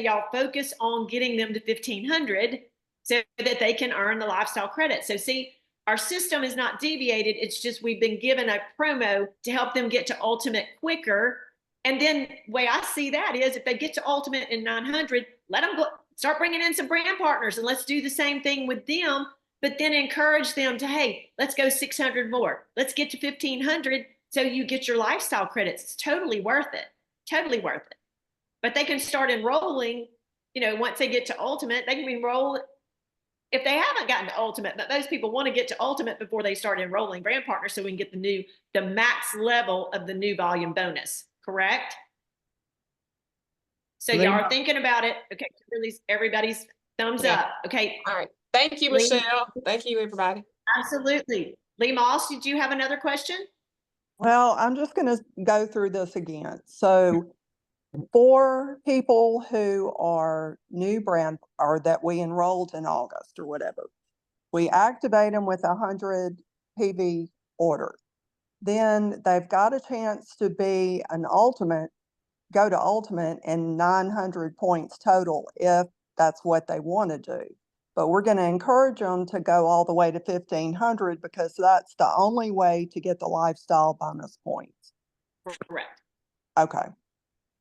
y'all focus on getting them to 1500 so that they can earn the lifestyle credit. So see, our system is not deviated. It's just we've been given a promo to help them get to ultimate quicker. And then the way I see that is if they get to ultimate in 900, let them go, start bringing in some brand partners, and let's do the same thing with them. But then encourage them to, hey, let's go 600 more. Let's get to 1500 so you get your lifestyle credits. It's totally worth it. Totally worth it. But they can start enrolling, once they get to ultimate, they can enroll if they haven't gotten to ultimate, but most people want to get to ultimate before they start enrolling brand partners so we can get the max level of the new volume bonus, correct? So y'all are thinking about it. Okay, release everybody's thumbs up. Okay.
All right. Thank you, Michele. Thank you, everybody.
Absolutely. Lee Moss, did you have another question?
Well, I'm just going to go through this again. So for people who are new brand or that we enrolled in August or whatever, we activate them with 100 PV orders. Then they've got a chance to be an ultimate, go to ultimate and 900 points total if that's what they want to do. But we're going to encourage them to go all the way to 1500 because that's the only way to get the lifestyle bonus points.
Correct.
Okay.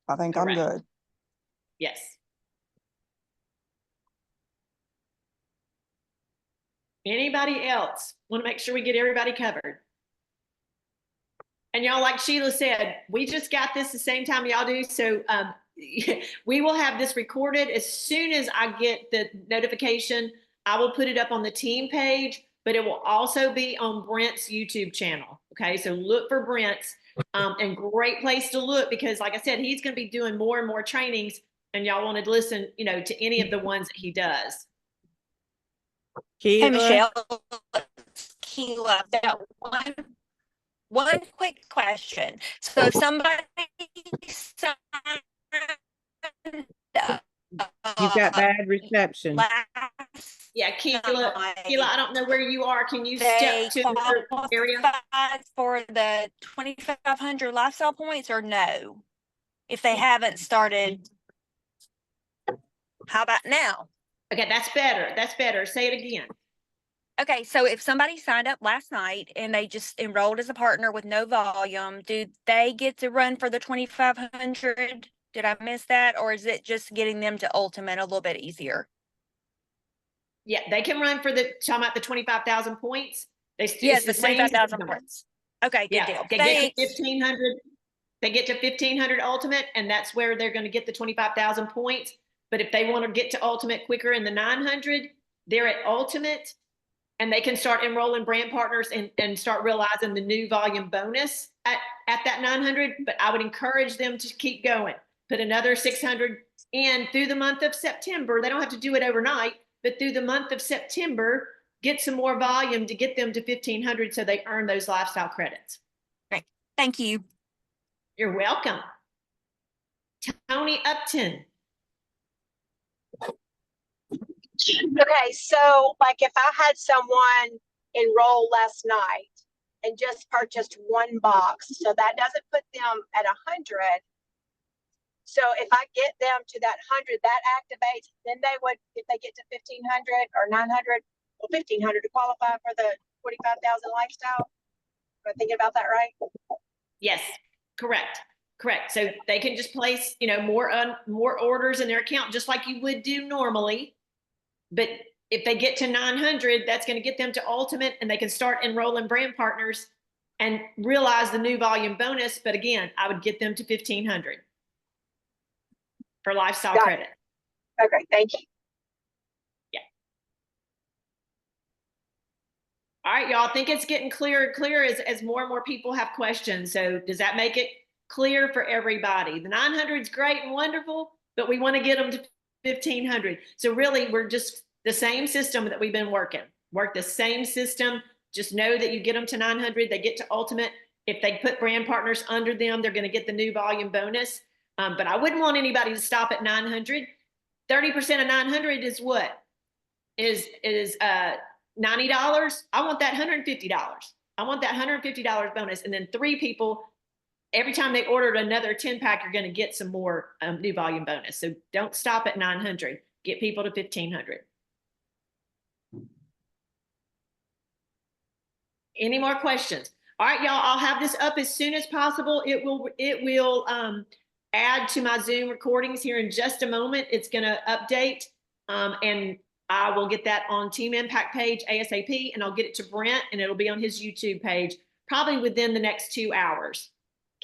I think I'm good.
Yes. Anybody else? Want to make sure we get everybody covered. And y'all, like Sheila said, we just got this the same time y'all do. So we will have this recorded. As soon as I get the notification, I will put it up on the team page, but it will also be on Brent's YouTube channel. Okay, so look for Brent's. And great place to look because, like I said, he's going to be doing more and more trainings, and y'all want to listen, to any of the ones that he does.
Hey, Michele, Keila, that one quick question. So if somebody
You've got bad reception.
last
Yeah, Keela, I don't know where you are. Can you
they
step to another area?
qualify for the 2,500 lifestyle points or no? If they haven't started, how about now?
Okay, that's better. That's better. Say it again.
Okay, so if somebody signed up last night and they just enrolled as a partner with no volume, do they get to run for the 2,500? Did I miss that? Or is it just getting them to ultimate a little bit easier?
Yeah, they can run for talking about the 25,000 points.
Yes,
the
the
same
25,000
system.
points. Okay, good
Yeah,
deal.
they
Thanks.
get to 1,500. They get to 1,500 ultimate, and that's where they're going to get the 25,000 points. But if they want to get to ultimate quicker in the 900, they're at ultimate, and they can start enrolling brand partners and start realizing the new volume bonus at that 900. But I would encourage them to keep going. Put another 600 in through the month of September. They don't have to do it overnight, but through the month of September, get some more volume to get them to 1,500 so they earn those lifestyle credits.
Great. Thank you.
You're welcome. Tony Upton.
Okay, so like if I had someone enroll last night and just purchased one box, so that doesn't put them at 100. So if I get them to that 100, that activates, then they would, if they get to 1,500 or 900, well, 1,500 to qualify for the 45,000 lifestyle. Am I thinking about that right?
Yes, correct. Correct. So they can just place, more orders in their account, just like you would do normally. But if they get to 900, that's going to get them to ultimate, and they can start enrolling brand partners and realize the new volume bonus. But again, I would get them to 1,500 for lifestyle credit.
Okay, thank you.
Yeah. All right, y'all. I think it's getting clearer and clearer as more and more people have questions. So does that make it clear for everybody? The 900 is great and wonderful, but we want to get them to 1,500. So really, we're just the same system that we've been working. Work the same system. Just know that you get them to 900, they get to ultimate. If they put brand partners under them, they're going to get the new volume bonus. But I wouldn't want anybody to stop at 900. 30% of 900 is what? Is $90. I want that $150. I want that $150 bonus. And then 3 people, every time they ordered another 10-pack, you're going to get some more new volume bonus. So don't stop at 900. Get people to 1,500. Any more questions? All right, y'all, I'll have this up as soon as possible. It will add to my Zoom recordings here in just a moment. It's going to update, and I will get that on Team Impact page ASAP, and I'll get it to Brent, and it'll be on his YouTube page probably within the next 2 hours.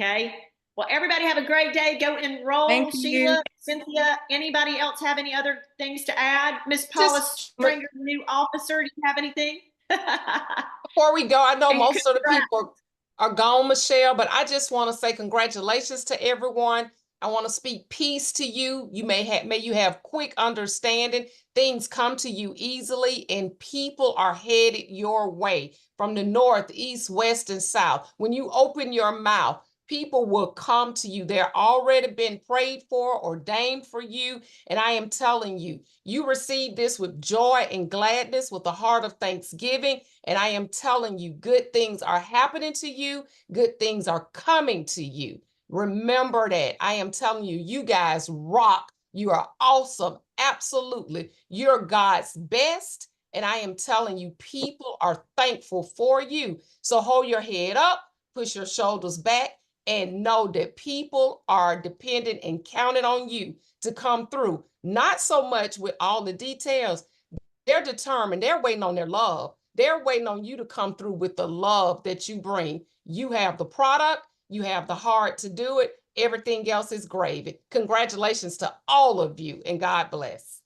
Okay. Well, everybody have a great day. Go enroll.
Thank
Sheila,
you.
Cynthia, anybody else have any other things to add? Miss Paula Stringer, new officer, do you have anything?
Before we go, I know
And
most of the people are gone, Michelle, but I just want to say congratulations to everyone. I want to speak peace to you. May you have quick understanding. Things come to you easily, and people are headed your way from the north, east, west, and south. When you open your mouth, people will come to you. They're already been prayed for, ordained for you. And I am telling you, you receive this with joy and gladness, with a heart of thanksgiving. And I am telling you, good things are happening to you. Good things are coming to you. Remember that. I am telling you, you guys rock. You are awesome. Absolutely. You're God's best. And I am telling you, people are thankful for you. So hold your head up, push your shoulders back, and know that people are dependent and counting on you to come through. Not so much with all the details. They're determined. They're waiting on their love. They're waiting on you to come through with the love that you bring. You have the product. You have the heart to do it. Everything else is gravy. Congratulations to all of you, and God bless.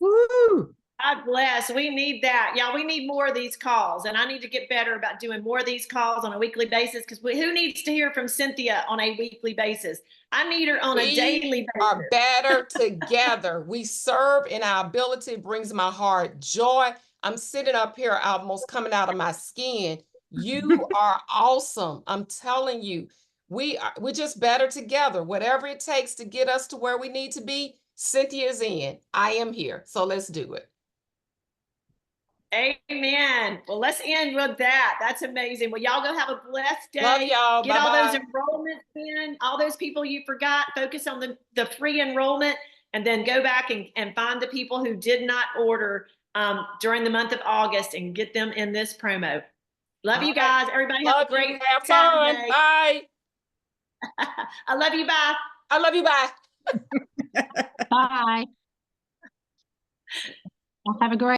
Woo!
God bless. We need that. Yeah, we need more of these calls, and I need to get better about doing more of these calls on a weekly basis, because who needs to hear from Cynthia on a weekly basis? I need her on a daily basis.
We are better together. We serve, and our ability brings my heart joy. I'm sitting up here almost coming out of my skin. You are awesome. I'm telling you, we're just better together. Whatever it takes to get us to where we need to be, Cynthia's in. I am here. So let's do it.
Amen. Well, let's end with that. That's amazing. Well, y'all go have a blessed day.
Love y'all.
Get all those
Bye-bye.
enrollments in, all those people you forgot, focus on the free enrollment, and then go back and find the people who did not order during the month of August and get them in this promo. Love you guys. Everybody have
Love
a great
you. Have fun.
Saturday.
Bye.
I love you. Bye.
I love you. Bye.
Bye. Have a great